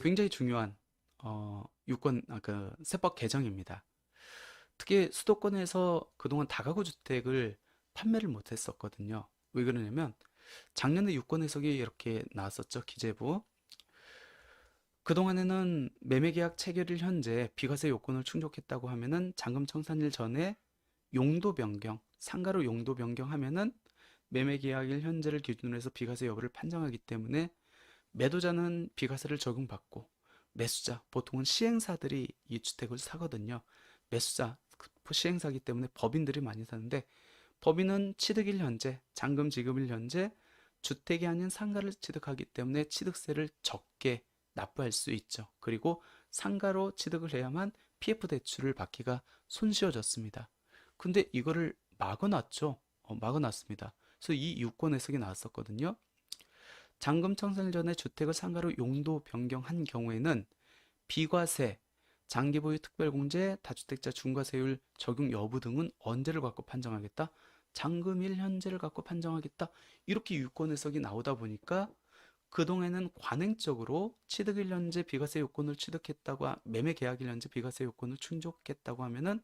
굉장히 중요한 세법 개정입니다. 특히 수도권에서 그동안 다가구 주택을 판매를 못했었거든요. 왜 그러냐면 작년에 유권 해석이 이렇게 나왔었죠. 기재부. 그동안에는 매매계약 체결일 현재 비과세 요건을 충족했다고 하면은 잔금 청산일 전에 용도 변경, 상가로 용도 변경하면은 매매계약일 현재를 기준으로 해서 비과세 여부를 판정하기 때문에 매도자는 비과세를 적용받고 매수자, 보통은 시행사들이 이 주택을 사거든요. 매수자, 시행사기 때문에 법인들이 많이 사는데 법인은 취득일 현재, 잔금 지급일 현재 주택이 아닌 상가를 취득하기 때문에 취득세를 적게 납부할 수 있죠. 그리고 상가로 취득을 해야만 PF 대출을 받기가 손쉬워졌습니다. 근데 이거를 막아놨죠. 막아놨습니다. 그래서 이 유권 해석이 나왔었거든요. 잔금 청산 전에 주택을 상가로 용도 변경한 경우에는 비과세, 장기 보유 특별공제, 다주택자 중과세율 적용 여부 등은 언제를 갖고 판정하겠다? 잔금일 현재를 갖고 판정하겠다. 이렇게 유권 해석이 나오다 보니까 그동안에는 관행적으로 취득일 현재 비과세 요건을 취득했다고 매매 계약일 현재 비과세 요건을 충족했다고 하면은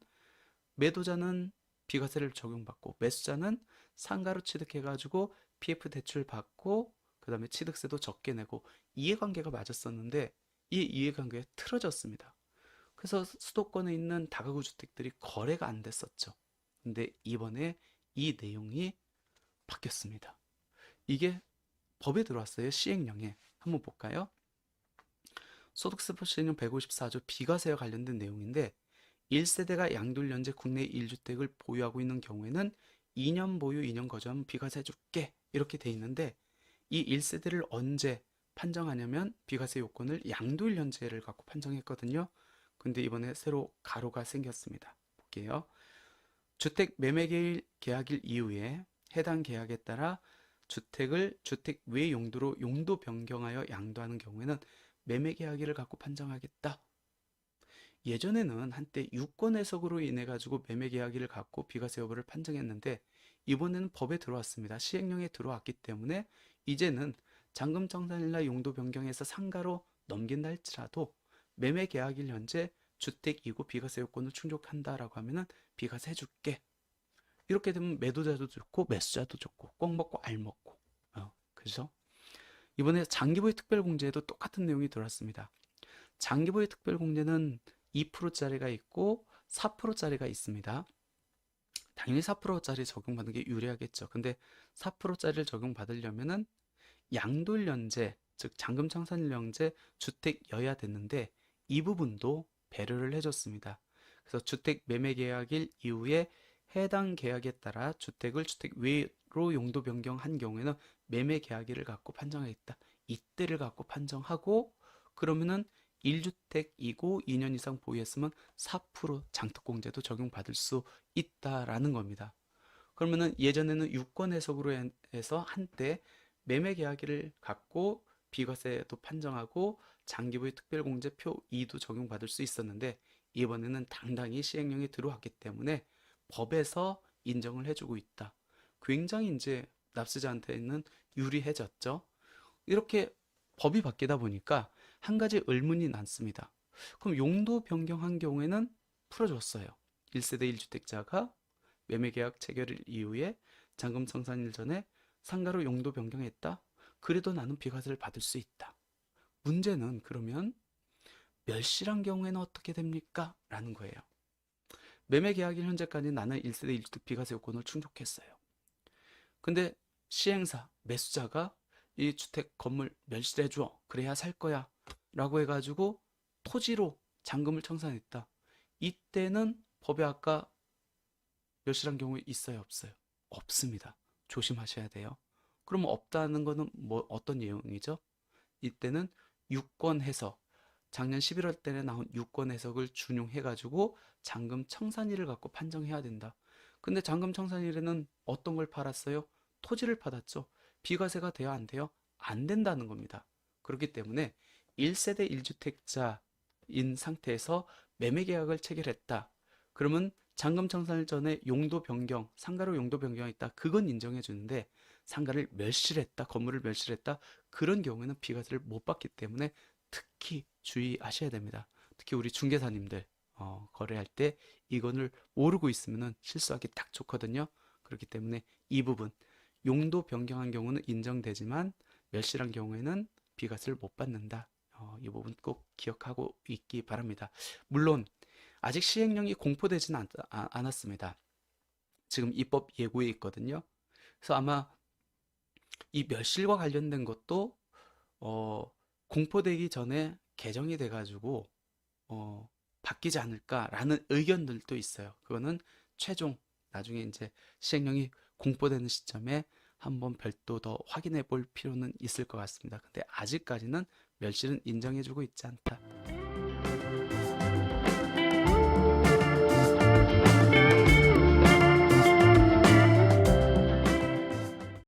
매도자는 비과세를 적용받고 매수자는 상가로 취득해가지고 PF 대출 받고 그다음에 취득세도 적게 내고 이해관계가 맞았었는데 이 이해관계가 틀어졌습니다. 그래서 수도권에 있는 다가구 주택들이 거래가 안 됐었죠. 근데 이번에 이 내용이 바뀌었습니다. 이게 법에 들어왔어요. 시행령에. 한번 볼까요? 소득세법 시행령 154조 비과세와 관련된 내용인데 1세대가 양도일연재 국내 1주택을 보유하고 있는 경우에는 2년 보유 2년 거주하면 비과세 해줄게 이렇게 돼 있는데 이 1세대를 언제 판정하냐면 비과세 요건을 양도일연재를 갖고 판정했거든요. 근데 이번에 새로 가로가 생겼습니다. 볼게요. 주택 매매 계약일 이후에 해당 계약에 따라 주택을 주택 외 용도로 용도 변경하여 양도하는 경우에는 매매 계약일을 갖고 판정하겠다. 예전에는 한때 유권 해석으로 인해 가지고 매매 계약일을 갖고 비과세 여부를 판정했는데 이번에는 법에 들어왔습니다. 시행령에 들어왔기 때문에 이제는 잔금 청산일날 용도 변경해서 상가로 넘긴다 할지라도 매매 계약일 현재 주택이고 비과세 요건을 충족한다라고 하면은 비과세 해줄게. 이렇게 되면 매도자도 좋고 매수자도 좋고 꽁 먹고 알 먹고 그죠? 이번에 장기보유 특별공제에도 똑같은 내용이 들어왔습니다. 장기보유 특별공제는 2%짜리가 있고 4%짜리가 있습니다. 당연히 4%짜리 적용받는 게 유리하겠죠. 근데 4%짜리를 적용받으려면은 양도일 연재, 즉 잔금 청산일 연재 주택여야 됐는데 이 부분도 배려를 해줬습니다. 그래서 주택 매매 계약일 이후에 해당 계약에 따라 주택을 주택 외로 용도 변경한 경우에는 매매 계약일을 갖고 판정하겠다. 이때를 갖고 판정하고 그러면은 1주택이고 2년 이상 보유했으면 4% 장특공제도 적용받을 수 있다라는 겁니다. 그러면은 예전에는 유권 해석으로 해서 한때 매매 계약일을 갖고 비과세도 판정하고 장기보유 특별공제표 2도 적용받을 수 있었는데 이번에는 당당히 시행령이 들어왔기 때문에 법에서 인정을 해주고 있다. 굉장히 이제 납세자한테는 유리해졌죠. 이렇게 법이 바뀌다 보니까 한 가지 의문이 남습니다. 그럼 용도 변경한 경우에는 풀어줬어요. 1세대 1주택자가 매매계약 체결일 이후에 잔금 청산일 전에 상가로 용도 변경했다. 그래도 나는 비과세를 받을 수 있다. 문제는 그러면 멸실한 경우에는 어떻게 됩니까? 라는 거예요. 매매계약일 현재까지 나는 1세대 1주택 비과세 요건을 충족했어요. 근데 시행사, 매수자가 이 주택 건물 멸실해줘. 그래야 살 거야. 라고 해가지고 토지로 잔금을 청산했다. 이때는 법에 아까 멸실한 경우 있어요, 없어요? 없습니다. 조심하셔야 돼요. 그러면 없다는 거는 뭐 어떤 내용이죠? 이때는 유권 해석, 작년 11월 달에 나온 유권 해석을 준용해가지고 잔금 청산일을 갖고 판정해야 된다. 근데 잔금 청산일에는 어떤 걸 팔았어요? 토지를 팔았죠. 비과세가 돼야 안 돼요? 안 된다는 겁니다. 그렇기 때문에 1세대 1주택자인 상태에서 매매 계약을 체결했다. 그러면 잔금 청산일 전에 용도 변경, 상가로 용도 변경했다. 그건 인정해 주는데 상가를 멸실했다, 건물을 멸실했다. 그런 경우에는 비과세를 못 받기 때문에 특히 주의하셔야 됩니다. 특히 우리 중개사님들 거래할 때 이건을 모르고 있으면 실수하기 딱 좋거든요. 그렇기 때문에 이 부분 용도 변경한 경우는 인정되지만 멸실한 경우에는 비과세를 못 받는다. 이 부분 꼭 기억하고 있기 바랍니다. 물론 아직 시행령이 공포되지는 않았습니다. 지금 입법 예고에 있거든요. 그래서 아마 이 멸실과 관련된 것도 어, 공포되기 전에 개정이 돼가지고 바뀌지 않을까라는 의견들도 있어요. 그거는 최종 나중에 이제 시행령이 공포되는 시점에 한번 별도 더 확인해 볼 필요는 있을 것 같습니다. 근데 아직까지는 멸실은 인정해주고 있지 않다.